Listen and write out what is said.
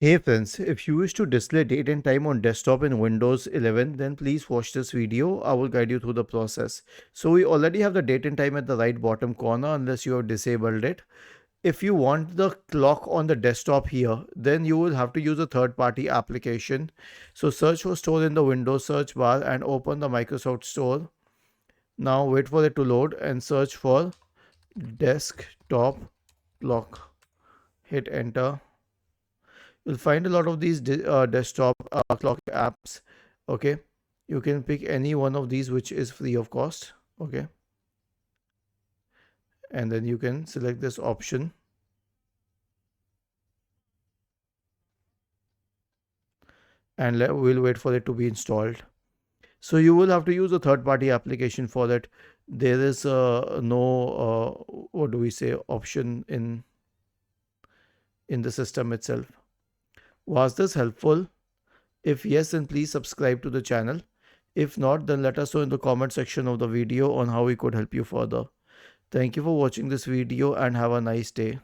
Hey friends, if you wish to display date and time on desktop in Windows 11, then please watch this video. I will guide you through the process. So we already have the date and time at the right bottom corner unless you have disabled it. If you want the clock on the desktop here, then you will have to use a third-party application. So search for store in the Windows search bar and open the Microsoft Store. Now wait for it to load and search for desktop clock. Hit enter. You'll find a lot of these desktop clock apps. Okay, you can pick any one of these which is free of cost. Okay, and then you can select this option and we'll wait for it to be installed. So you will have to use a third party application for that. There is no what do we say option in the system itself. Was this helpful? If yes, then please subscribe to the channel. If not, then let us know in the comment section of the video on how we could help you further. Thank you for watching this video and have a nice day.